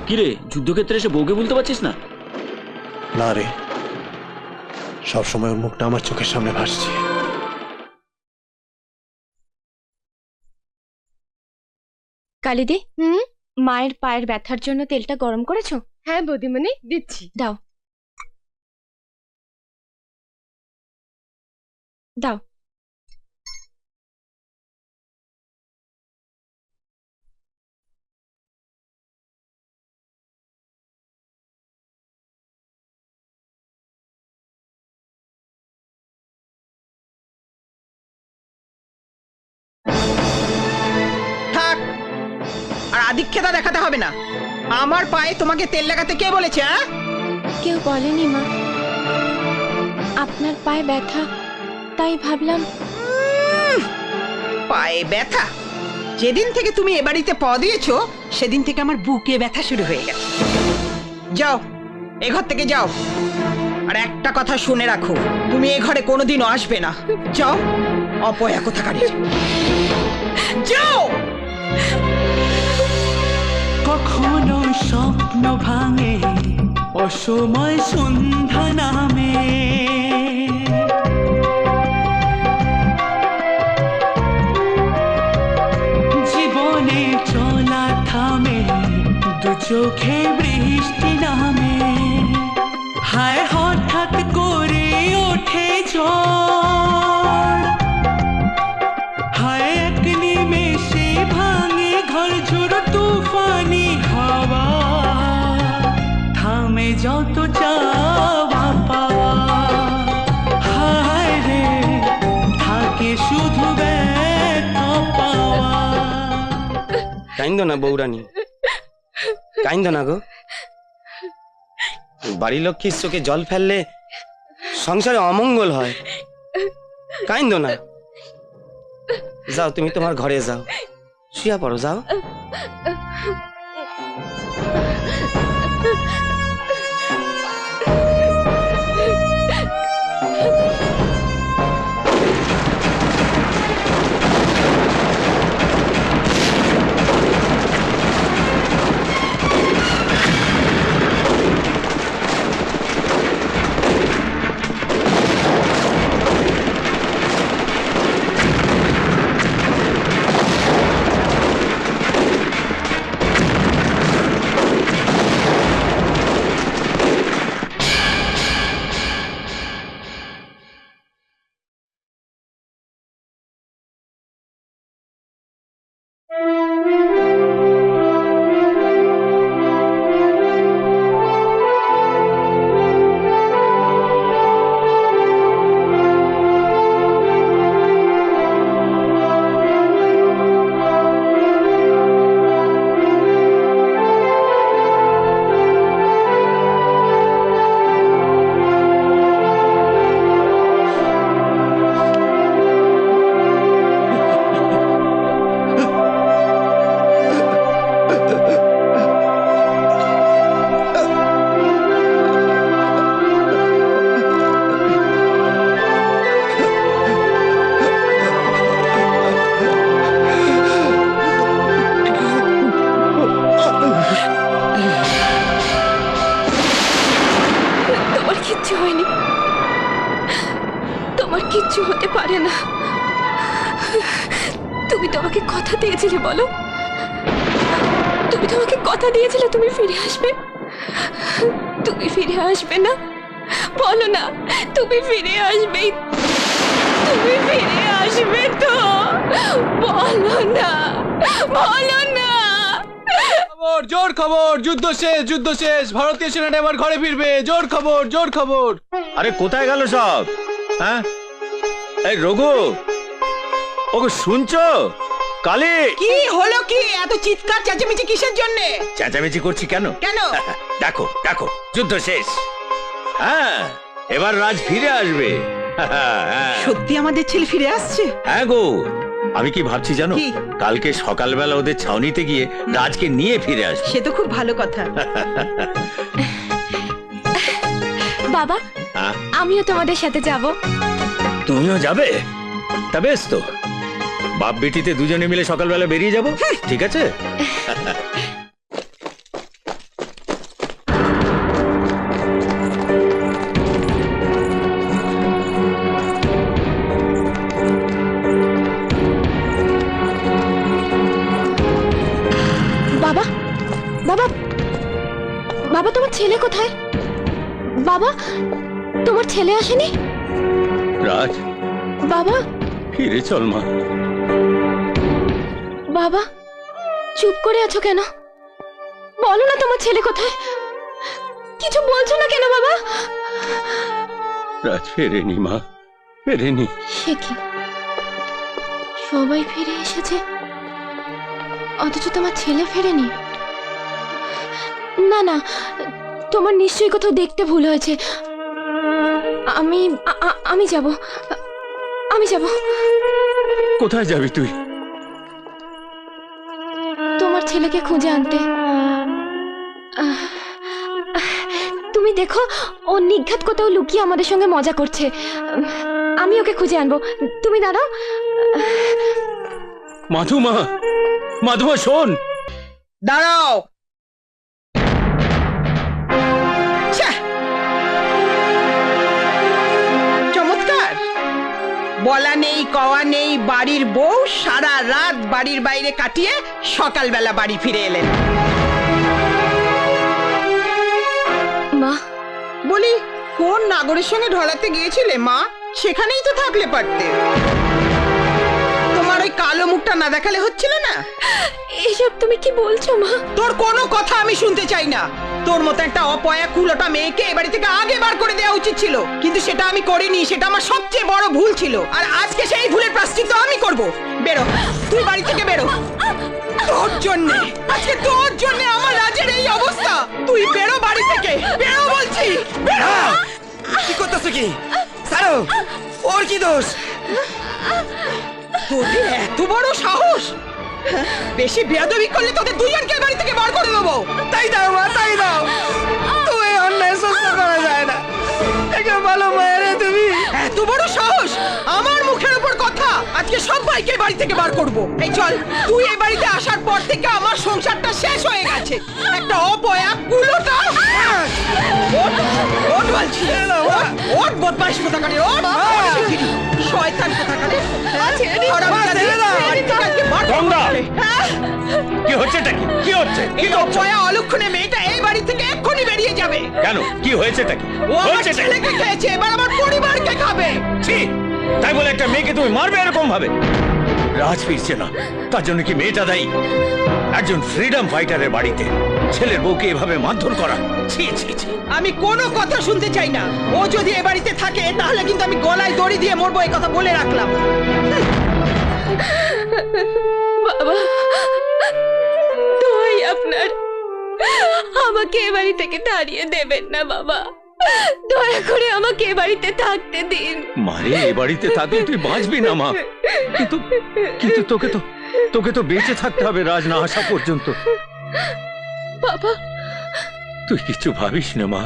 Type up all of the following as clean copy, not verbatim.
কি রে, যুদ্ধক্ষেত্রে এসে বউকে বলতে পারছিস না? না রে, সবসময় ওর মুখটা আমার চোখের সামনে ভাসছে। কালিদি, মায়ের পায়ের ব্যথার জন্য তেলটা গরম করেছো? হ্যাঁ বৌদিমণি, দিচ্ছি। দাও দাও। থাক, আর আধিক্যতা দেখাতে হবে না। আমার পায়ে তোমাকে তেল লাগাতে কে বলেছে? কেউ বলেনি মা, আপনার পায়ে ব্যথা, তাই ভাবলাম। পায়ে ব্যথা? যেদিন থেকে তুমি এ বাড়িতে পা দিয়েছো সেদিন থেকে আমার বুকে ব্যথা শুরু হয়ে গেছে। যাও, এ ঘর থেকে যাও। আর একটা কথা শুনে রাখো, তুমি এ ঘরে কোনোদিনও আসবে না। যাও, অপয়া কোথাকারী, যাও। কখনো স্বপ্ন ভাঙে অসময় সন্ধ্যা নামে, জীবনে চলা থামে দু চোখে বৃষ্টি নামে, হায় হঠাৎ করে ওঠে ঝড়, হায় এক নিমেষে ভাঙে ঘর ঝড় তুফানি হাওয়া, থামে যত চাওয়া পাওয়া, হায় রে থাকে শুধু ব্যথা পাওয়া। কাইন্দ না বৌরানী, কাইন্দ না গো। বাড়ির লক্ষ্মীর চোখে জল ফেললে সংসারে অমঙ্গল হয়। কাইন্দ না, যাও তুমি তোমার ঘরে যাও, শুয়া পড়ো, যাও। কিচ্ছু হয়নি, তোমার কিচ্ছু হতে পারে না। তুমি তোমাকে কথা দিয়েছিলে, বলো, তুমি তোমাকে কথা দিয়েছিলে তুমি ফিরে আসবে। তুমি ফিরে আসবে না? বলো না, তুমি ফিরে আসবে, তুমি ফিরে আসবে তো? বলো না, বলো না। খবর, জোর খবর, যুদ্ধ শেষ, যুদ্ধ শেষ, ভারতীয় সেনাটা এবার ঘরে ফিরবে। জোর খবর, জোর খবর। আরে কোথায় গেল সব? হ্যাঁ, এই রঘু, ওকে শুনছো? কালী, কি হলো? কি এত চিৎকার চেঁচামেচি কিসের জন্য? চেঁচামেচি করছি কেন? কেন? দেখো দেখো, যুদ্ধ শেষ। হ্যাঁ, এবার রাজ ফিরে আসবে। সত্যি আমাদের ছেলে ফিরে আসছে? হ্যাঁ গো, আমি কি ভাবছি জানো, কি? কালকে সকালবেলা ওদের ছাউনিতে গিয়ে রাজকে নিয়ে ফিরে আসবে। সে তো খুব ভালো কথা। বাবা, হ্যাঁ? আমিও তোমাদের সাথে যাব। তুমিও যাবে? তা বেশ তো, বাপ বেটিতে দুজনে মিলে সকালবেলা বেরিয়ে যাব, ঠিক আছে? ছেলে কোথায়? বাবা, তোমার ছেলে আসেনি? রাজ বাবা, ফিরে চল মা। বাবা, চুপ করে আছো কেন? বলো না তোমার ছেলে কোথায়? কিছু বলছো না কেন বাবা? রাজ ফেরেনি মা, ফেরেনি। সে কি, সবাই ফিরে এসেছে অথচ তোমার ছেলে ফেরেনি? না না, তোমার নিশ্চয়ই কোথাও দেখতে ভুল হয়েছে। আমি যাব, আমি যাব। কোথায় যাবি তুই? তোমার ছেলেকে খুঁজে আনতে। তুমি দেখো, ও নিঘাত কোথাও লুকিয়ে আমাদের সঙ্গে মজা করছে। আমি ওকে খুঁজে আনবো, তুমি দাঁড়াও। মাধুমা, মাধুমা শোন। দাঁড়াও। ছ্যা! চমৎকার, বলা নেই কওয়া নেই, বাড়ির বউ সারা রাত বাড়ির বাইরে কাটিয়ে সকালবেলা বাড়ি ফিরে এলেন। মা, বলি, কোন নাগরের সঙ্গে ঢলাতে গিয়েছিলে মা? সেখানেই তো থাকলে পারতে। তোমার ওই কালো মুখটা না দেখালে হচ্ছিল না? এসব তুমি কি বলছো মা? তোর কোনো কথা আমি শুনতে চাই না। তোর মতো একটা অপয়া কুলোটা মেয়েকে এ বাড়ি থেকে আগে বার করে দেওয়া উচিত ছিল, কিন্তু সেটা আমি করিনি। সেটা আমার সবচেয়ে বড় ভুল ছিল, আর আজকে সেই ভুলের প্রায়শ্চিত্ত আমি করব। বেরো, তুই বাড়ি থেকে বেরো। তোর জন্য, আজকে তোর জন্য আমার রাজের এই অবস্থা। তুই বেরো বাড়ি থেকে, বেরো বলছি, বেরো। কি করতেছো কি? ছাড়ো, ওর কি দোষ? তোদের এত বড় সাহস! বেশি বেয়াদবি করলে তোদের দুইজনকে বাড়ি থেকে বার করে দেবো। তাই দাও মা, তাই দাও। তুমি অন্যায় সহ্য করা যায় না। একটা ভালো মায়ের তুমি। এত বড় সাহস! আমার মুখের উপর কথা! আজকে সবাইকে বাড়ি থেকে বার করব। এই চল, তুই এই বাড়িতে আসার পর থেকে আমার সংসারটা শেষ হয়ে গেছে। একটা অপয়া কুলোটা। ওঠ, ওঠ বলছি। ওঠ বদমাইশ কোথাকারে, ওঠ। শয়তান কোথাকারে। হারামজাদা, বাড়ি থেকে আজকে বার করব। গঙ্গা! হ্যাঁ? কি হচ্ছেটা কি? কি হচ্ছে? কি এই করছো? অপয়া অলক্ষণে মেয়েটা এই বাড়ি থেকে এক্ষুনি বেরিয়ে যাবে। কেন? কি হয়েছেটা কি? ও আমার হয়েছেটা কি? ছেলেকে খেয়েছে, এবার আমার পরিবারকে খাবে। ছি! তাই বলে একটা মেয়েকে তুমি মারবে এরকম ভাবে? রাজ ফিরছে না, তার জন্য কি মেয়েটা দায়ী? একজন ফ্রিডম ফাইটারের বাড়িতে ছেলের বউকে এভাবে মারধর করা, ছি ছি ছি। আমি কোনো কথা শুনতে চাই না। ও যদি এ বাড়িতে থাকে তাহলে কিন্তু আমি গলায় দড়ি দিয়ে মরবো, এই কথা বলে রাখলাম। বাবা, দোহাই আপনার, আমাকে এ বাড়ি থেকে তাড়িয়ে দেবেন না বাবা। দয়া করে আমাকে এ বাড়িতে থাকতে দিন। মারে, এ বাড়িতে থাকলে তুই বাঁচবি না মা। কিন্তু কিন্তু তোকে তো বেঁচে থাকতে হবে রাজ না আসা পর্যন্ত। বাবা, তুই কিছু ভাবিস না মা,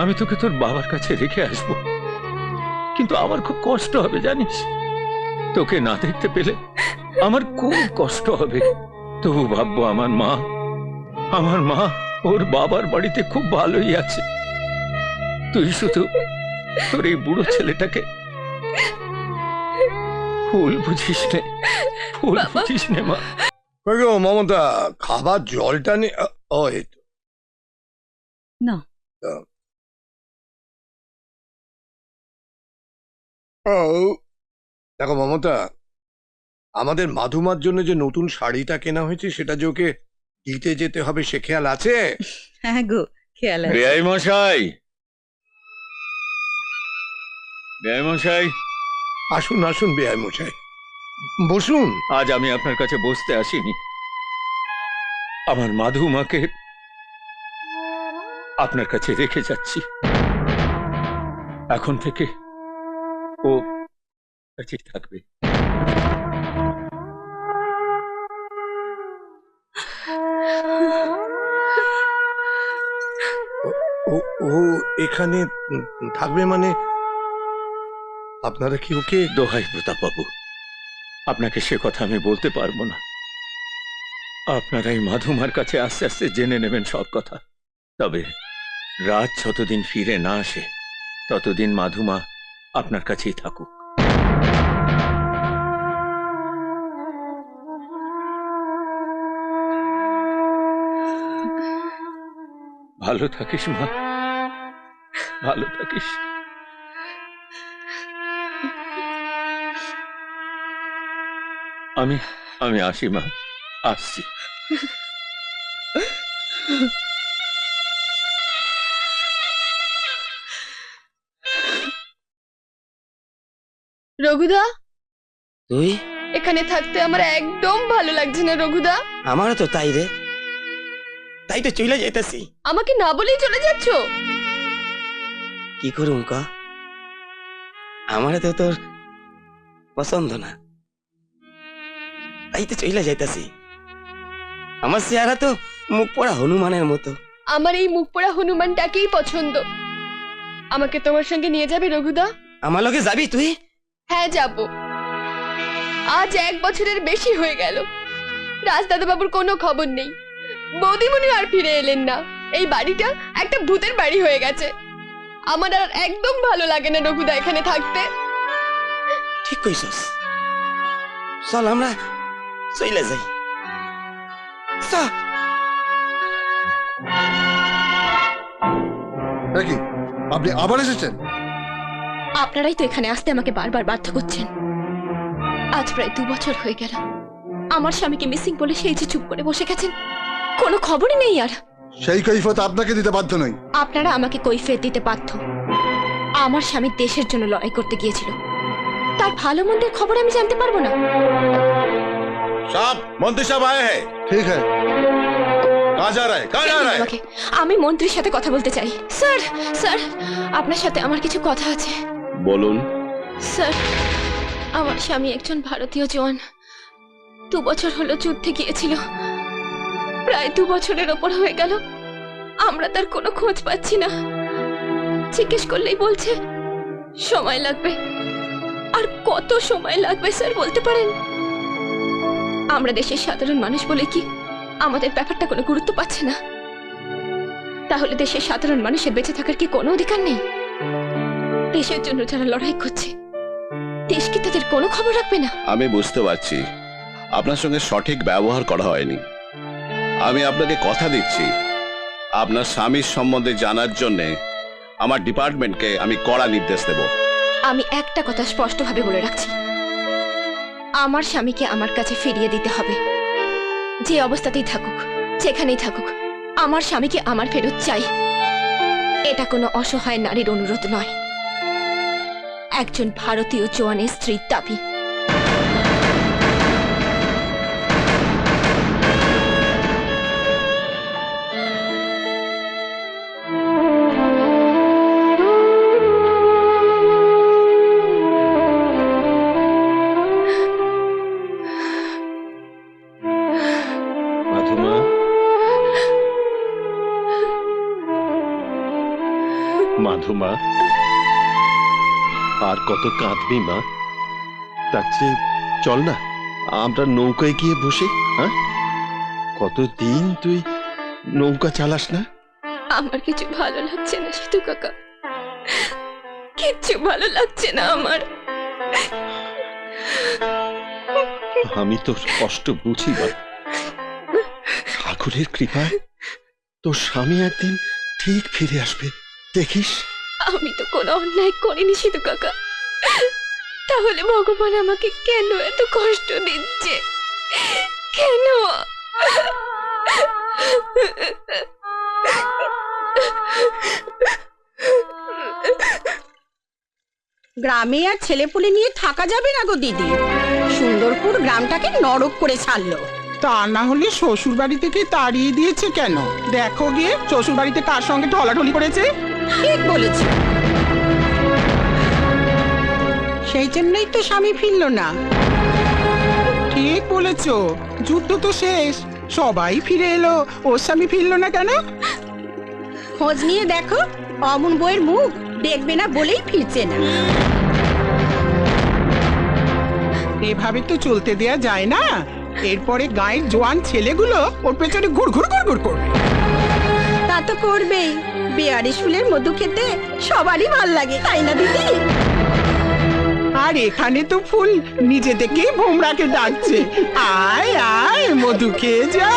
আমি তোকে তোর বাবার কাছে রেখে আসবো। কিন্তু আমার খুব কষ্ট হবে জানিস, তোকে না দেখতে পেলে আমার খুব কষ্ট হবে। তবু ভাববো আমার মা ওর বাবার বাড়িতে খুব ভালোই আছে। তুই শুধু তোর এই বুড়ো ছেলেটাকে ফুল বুঝিস নে, ফুল বুঝিস নে মা। কই গো মমতা, খাবার জলটা নে। ও এই তো। না। ও দেখো মমতা, আমাদের মাধুমার জন্য যে নতুন শাড়িটা কেনা হয়েছে সেটা যে ওকে দিতে যেতে হবে, সে খেয়াল আছে? হ্যাঁ গো, খেয়াল আছে। বেআই মশাই, বেআই মশাই, আসুন আসুন বেআই মশাই, বসুন। আজ আমি আপনার কাছে বসতে আসিনি। আমার মাধুমাকে আপনার কাছে রেখে যাচ্ছি। এখন থেকে ও কাছেই থাকবে। ও ও এখানে থাকবে মানে? আপনারা কি ওকে? দোহাই প্রতাপ বাবু, আপনাকে সে কথা আমি বলতে পারবো না। আপনারা এই মাধুমার কাছে আস্তে আস্তে জেনে নেবেন সব কথা। তবে রাত যতদিন ফিরে না আসে ততদিন মাধুমা আপনার কাছেই থাকুক। ভালো থাকিস মা, ভালো থাকিস। আমি আসি মা, আসছি। রঘুদা, তুই? এখানে থাকতে আমার একদম ভালো লাগছে না রঘুদা। আমারও তো তাই রে, তাই তো চলে যাইতাছি। আমাকে না বলেই চলে যাচ্ছ? কি করুম ক, আমারে তো তোর পছন্দ না, তাই তো চলে যাইতাছি। আমার চেহারা তো মুখ পড়া হনুমানের মতো। আমার এই মুখ পোড়া হনুমানটাকেই পছন্দ। আমাকে তোমার সঙ্গে নিয়ে যাবে রঘুদা? আমার লগে যাবি তুই? হ্যাঁ যাব। আজ 1 বছরের বেশি হয়ে গেল, রাজদাদাবাবুর কোনো খবর নেই, বৌদিমণি আর ফিরে এলেন না। এই বাড়িটা একটা ভূতের বাড়ি হয়ে গেছে। আমার আর একদম ভালো লাগে না রঘুদা এখানে থাকতে। ঠিক কইছস, চল আমরা চলে যাই। চল। নাকি আপনি আবার এসেছেন? আপনারাই তো এখানে আসতে আমাকে বারবার বাধ্য করছেন। আজ প্রায় 2 বছর হয়ে গেল আমার স্বামীকে মিসিং বলে সেই যে চুপ করে বসে গেছেন, কোনো খবরই নেই আর। সেই কৈফিয়ত আপনাকে দিতে বাধ্য নই। আপনারা আমাকে কৈফিয়ত দিতে বাধ্য। আমার স্বামী দেশের জন্য লড়াই করতে গিয়েছিল, তার ভালো মন্দের খবর আমি জানতে পারবো না? साहब मंत्री साहब आए हैं। ठीक है, कहाँ जा रहा है? कहाँ जा रहा है? আমাকে, আমি মন্ত্রীর সাথে কথা বলতে চাই। স্যার, স্যার, আপনার সাথে আমার কিছু কথা আছে। বলুন। স্যার, আমার স্বামী একজন ভারতীয় জওয়ান। 2 বছর হলো যুদ্ধে গিয়েছিল, প্রায় 2 বছরের ওপর হয়ে গেল। আমরা তার কোনো খোঁজ পাচ্ছি না। জিজ্ঞেস করলেই বলছে সময় লাগবে। আর কত সময় লাগবে স্যার বলতে পারেন? আমরা দেশের সাধারণ মানুষ বলে কি আমাদের ব্যাপারটা কোনো গুরুত্ব পাচ্ছে না? তাহলে দেশের সাধারণ মানুষের বেঁচে থাকার কি কোনো অধিকার নেই? দেশের জন্য যারা লড়াই করছে, দেশ কি তাদের কোনো খবর রাখবে না? আমি বুঝতে পারছি আপনার সঙ্গে সঠিক ব্যবহার করা হয়নি। আমি আপনাকে কথা দিচ্ছি, আপনার স্বামীর সম্বন্ধে জানার জন্য আমার ডিপার্টমেন্টকে আমি কড়া নির্দেশ দেব। আমি একটা কথা স্পষ্টভাবে বলে রাখছি, আমার স্বামীকে আমার কাছে ফিরিয়ে দিতে হবে। যে অবস্থাতেই থাকুক, যেখানেই থাকুক, আমার স্বামীকে আমার ফেরত চাই। এটা কোনো অসহায় নারীর অনুরোধ নয়, একজন ভারতীয় জওয়ানের স্ত্রীর দাবি। মাধুমা, মাধুমা, আর কত কাঁদবি মা? তার চেয়ে চল না আমরা নৌকায় গিয়ে বসে। হ্যাঁ, কতদিন তুই নৌকা চালাস না? আমার কিছু ভালো লাগছে না সিধু কাকা, কিচ্ছু ভালো লাগছে না আমার। আমি তোর কষ্ট বুঝি মা। ঠাকুরের কৃপায় তোর স্বামী একদিন ঠিক ফিরে আসবে, দেখিস। আমি তো কোনো অন্যায় করিনি সিধু কাকা, তাহলে ভগবান আমাকে কেন এত কষ্ট দিচ্ছে? কেন? গ্রামে আর ছেলেপুলে নিয়ে থাকা যাবে না গো দিদি। সুন্দরপুর গ্রামটাকে নরক করে ছাড়লো। তা না হলে শ্বশুর বাড়ি থেকে তাড়িয়ে দিয়েছে কেন? দেখো গিয়ে শ্বশুর বাড়িতে কার সঙ্গে ঢলাঢলি করেছে। ঠিক বলেছে, সেই জন্যই তো স্বামী ফিরল না। ঠিক বলেছো, যুদ্ধ তো শেষ, সবাই ফিরে এলো, ওর স্বামী ফিরল না কেন? খোঁজ নিয়ে দেখো, অমন বইয়ের মুখ দেখবে না বলেই ফিরছে না। এভাবে তো চলতে দেয়া যায় না। এরপরে গায়ের জোয়ান ছেলেগুলো ওর পেছনে ঘুরঘুর ঘুরঘুর করবে। তা তো করবেই, বেয়ারি ফুলের মধু খেতে সবারই ভাল লাগে, তাই না দিদি? আর এখানে তো ফুল নিজে থেকেই ভোমরাকে ডাকছে, আয় আয় মধু খেয়ে যা।